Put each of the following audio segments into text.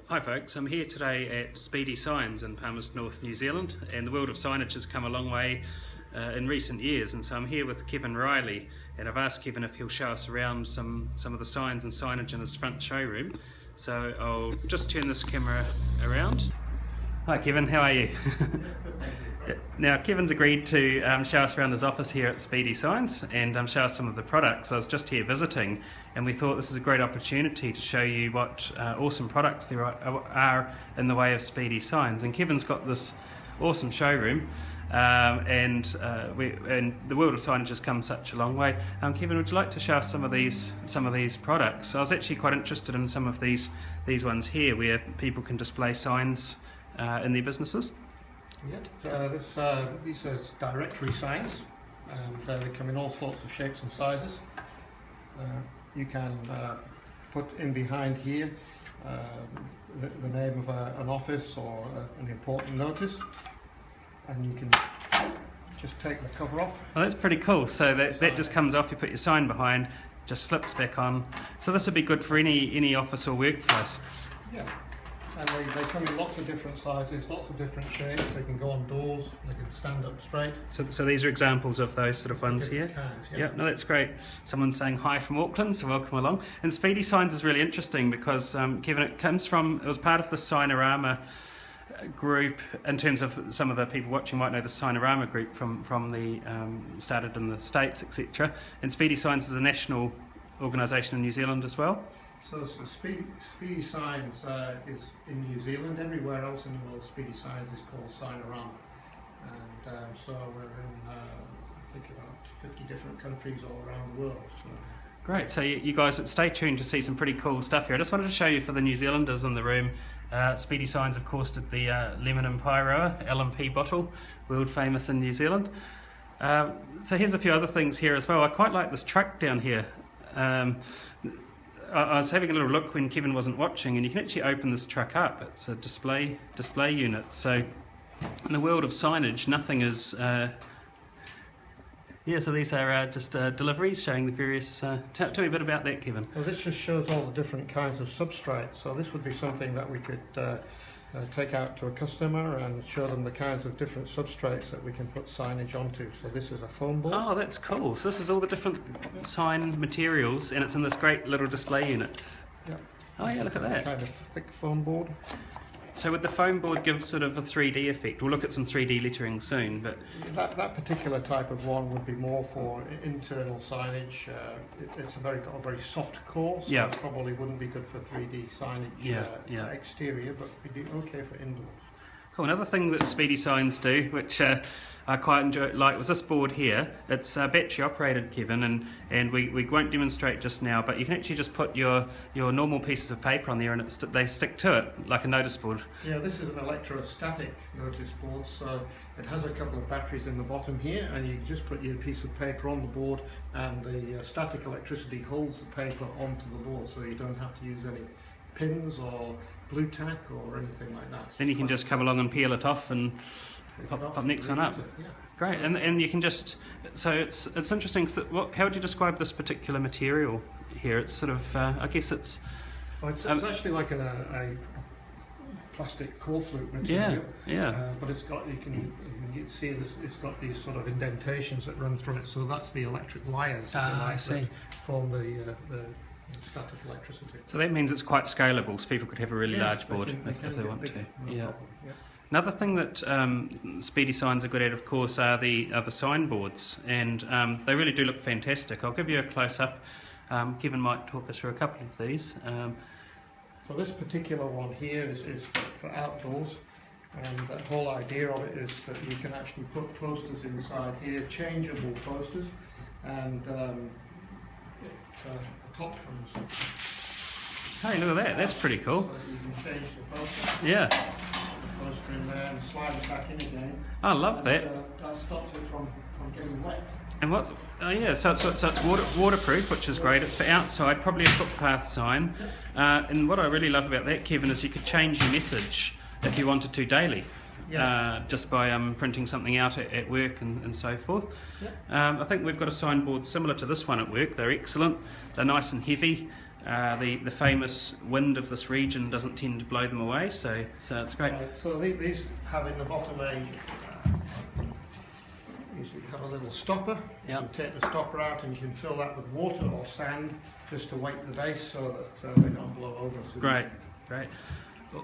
Hi folks, I'm here today at Speedy Signs in Palmerston North, New Zealand, and the world of signage has come a long way in recent years, and so I'm here with Kevin Riley, and I've asked Kevin if he'll show us around some of the signs and signage in his front showroom. So I'll just turn this camera around. Hi Kevin, how are you? Now Kevin's agreed to show us around his office here at Speedy Signs and show us some of the products. I was just here visiting and we thought this is a great opportunity to show you what awesome products there are in the way of Speedy Signs. And Kevin's got this awesome showroom and the world of signage has come such a long way. Kevin, would you like to show us some of these products? I was actually quite interested in some of these ones here where people can display signs in their businesses. Yep, these are directory signs, and they come in all sorts of shapes and sizes. You can put in behind here the name of an office or an important notice, and you can just take the cover off. Well, that's pretty cool. So that just comes off, you put your sign behind, just slips back on. So this would be good for any office or workplace. Yeah. And they come in lots of different sizes, lots of different shapes. They can go on doors, they can stand up straight. So these are examples of those sort of ones here? Kinds, yeah. Yeah, no, that's great. Someone's saying hi from Auckland, so welcome along. And Speedy Signs is really interesting because, Kevin, it was part of the Signorama group. In terms of some of the people watching might know the Signorama group from the, started in the States, etc. And Speedy Signs is a national organisation in New Zealand as well. So Speedy Signs is in New Zealand. Everywhere else in the world, Speedy Signs is called Signorama. And so we're in, I think, about 50 different countries all around the world. So. Great, so you guys stay tuned to see some pretty cool stuff here. I just wanted to show you for the New Zealanders in the room, Speedy Signs of course did the Lemon and Pyroa LMP bottle, world famous in New Zealand. So here's a few other things here as well. I quite like this truck down here. I was having a little look when Kevin wasn't watching, and you can actually open this truck up. It's a display unit. So in the world of signage, nothing is... so these are just deliveries showing the various... Tell me a bit about that, Kevin. Well, this just shows all the different kinds of substrates. So this would be something that we could take out to a customer and show them the kinds of different substrates that we can put signage onto. So this is a foam board. Oh, that's cool. So this is all the different sign materials and it's in this great little display unit. Yep. Oh yeah, look at that. Kind of thick foam board. So would the foam board give sort of a 3D effect? We'll look at some 3D lettering soon, but... That particular type of one would be more for internal signage. It's got a very soft core, so it probably wouldn't be good for 3D signage for exterior, but would be okay for indoors. Cool. Another thing that Speedy Signs do, which I quite like, was this board here. It's battery operated, Kevin, and we won't demonstrate just now, but you can actually just put your normal pieces of paper on there and they stick to it, like a notice board. Yeah, this is an electrostatic notice board, so it has a couple of batteries in the bottom here, and you just put your piece of paper on the board, and the static electricity holds the paper onto the board, so you don't have to use any pins or blue tack or anything like that. Then you can just come along and peel it off and pop next one up. Yeah. Great, and you can just, so it's interesting, cause how would you describe this particular material here? It's sort of, I guess it's... Well, it's actually like a plastic core flute material. Yeah. But it's got, you can see it's got these sort of indentations that run through it, so that's the electric wires that form the static electricity. So that means it's quite scalable, so people could have a really large board if they want to. Yeah. Another thing that Speedy Signs are good at, of course, are the signboards, and they really do look fantastic. I'll give you a close-up. Kevin might talk us through a couple of these. So this particular one here is for outdoors, and the whole idea of it is that you can actually put posters inside here, changeable posters, and the top comes. Hey, look at that! That's pretty cool. So you can change the poster. Yeah. Poster in there and slide it back in again. I love that. That stops it from getting wet. And what's so it's waterproof, which is great. It's for outside, probably a footpath sign. And what I really love about that, Kevin, is you could change your message if you wanted to daily. Yes. Just by printing something out at work and so forth. Yep. I think we've got a signboard similar to this one at work. They're excellent. They're nice and heavy. The famous wind of this region doesn't tend to blow them away, so it's great. So these have in the bottom usually have a little stopper. Yep. You take the stopper out and you can fill that with water or sand just to weight the base so that they don't blow over. Great.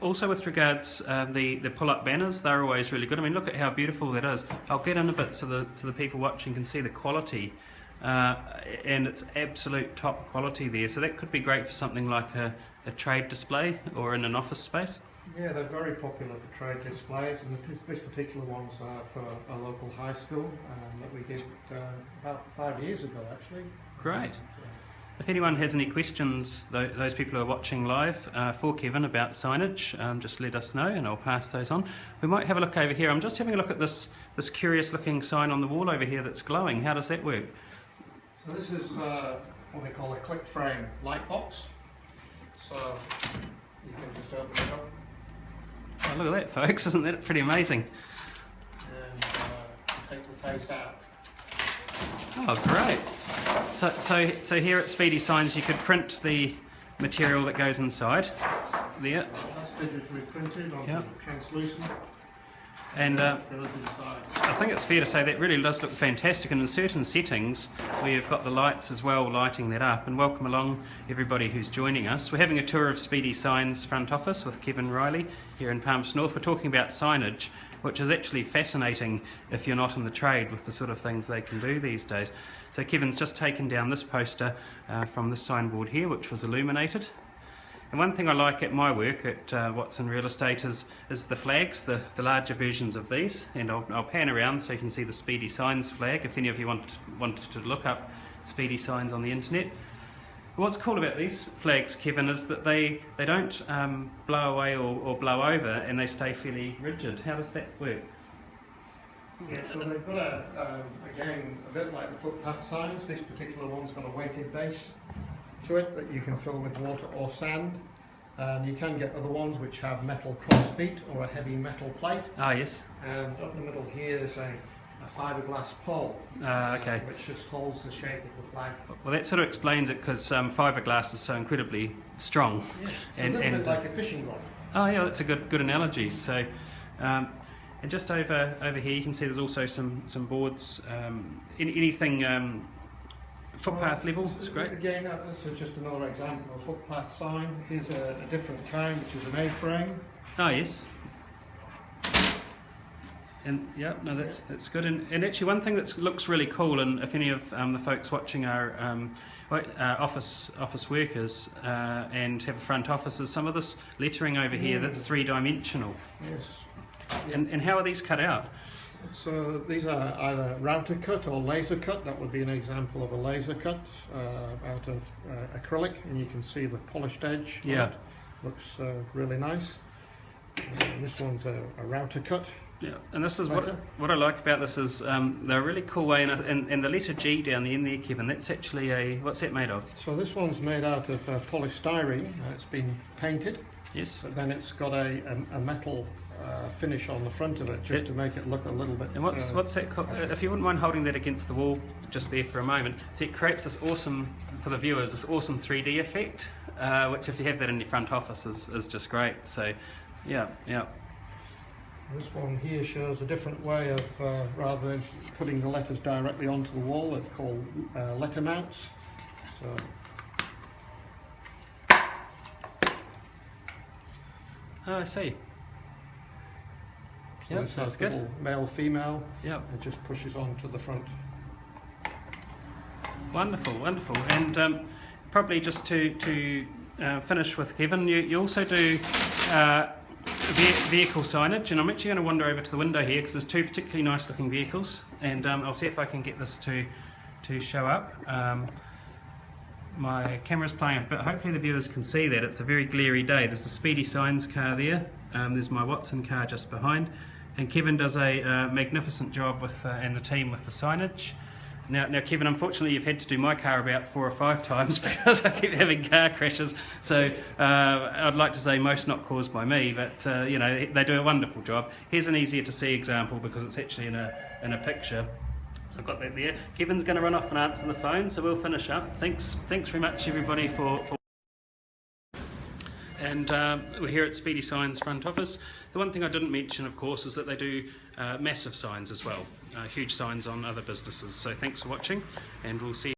Also with regards the pull-up banners, they're always really good. I mean, look at how beautiful that is. I'll get in a bit so the people watching can see the quality, and it's absolute top quality there. So that could be great for something like a trade display or in an office space. Yeah, they're very popular for trade displays, and this particular one's for a local high school that we did about 5 years ago, actually. Great. If anyone has any questions, those people who are watching live, for Kevin about signage, just let us know and I'll pass those on. We might have a look over here. I'm just having a look at this curious looking sign on the wall over here that's glowing. How does that work? So this is what they call a click frame light box. So you can just open it up. Oh, look at that, folks. Isn't that pretty amazing? And take the face out. Oh, great. So here at Speedy Signs you could print the material that goes inside there. That's digitally printed onto translucent. And goes inside. I think it's fair to say that really does look fantastic, and in certain settings we've got the lights as well lighting that up. And welcome along everybody who's joining us. We're having a tour of Speedy Signs front office with Kevin Riley here in Palmerston North. We're talking about signage, which is actually fascinating if you're not in the trade with the sort of things they can do these days. So Kevin's just taken down this poster from this signboard here, which was illuminated. And one thing I like at my work at Watson Real Estate is the flags, the larger versions of these. And I'll pan around so you can see the Speedy Signs flag if any of you wanted to look up Speedy Signs on the internet. What's cool about these flags, Kevin, is that they don't blow away or blow over, and they stay fairly rigid. How does that work? Yeah, so they've got again, a bit like the footpath signs. This particular one's got a weighted base to it that you can fill with water or sand. And you can get other ones which have metal cross feet or a heavy metal plate. Ah, yes. And up the middle here there's a fiberglass pole, okay. which just holds the shape of the flag. Well, that sort of explains it, because fiberglass is so incredibly strong. Yes, and a little bit like a fishing rod. Oh yeah, that's a good analogy. So, and just over here you can see there's also some boards. Anything footpath level is great. Again, this is just another example of a footpath sign. Here's a different kind, which is an A-frame. Oh yes. And yeah, no, that's good. And actually, one thing that looks really cool, and if any of the folks watching are office workers and have a front office, is some of this lettering over here that's three-dimensional. Yes. And how are these cut out? So these are either router cut or laser cut. That would be an example of a laser cut out of acrylic, and you can see the polished edge. Yeah. On it. Looks really nice. This one's a router cut. Yeah, and this is what I like about this is they're a really cool way, and the letter G down the end there, Kevin, that's actually what's that made of? So this one's made out of polystyrene. It's been painted. Yes. But then it's got a metal finish on the front of it, just to make it look a little bit... And what's that called? If you wouldn't mind holding that against the wall just there for a moment. So it creates this awesome, for the viewers, this awesome 3D effect, which if you have that in your front office is just great. So, yeah. This one here shows a different way of, rather than putting the letters directly onto the wall, they're called letter mounts. So. Oh, I see. So Yeah, that's good. Male, female. Yeah. It just pushes onto the front. Wonderful. And probably just to finish with Kevin, you also do vehicle signage, and I'm actually going to wander over to the window here because there's two particularly nice looking vehicles, and I'll see if I can get this to show up. My camera's playing up, but hopefully the viewers can see that. It's a very glary day. There's the Speedy Signs car there, there's my Watson car just behind, and Kevin does a magnificent job with and the team with the signage. Now, Kevin, unfortunately you've had to do my car about 4 or 5 times because I keep having car crashes, so I'd like to say most not caused by me, but they do a wonderful job. Here's an easier to see example because it's actually in a picture. So I've got that there. Kevin's going to run off and answer the phone, so we'll finish up. Thanks very much everybody for And we're here at Speedy Signs front office. The one thing I didn't mention, of course, is that they do massive signs as well, huge signs on other businesses. So thanks for watching, and we'll see you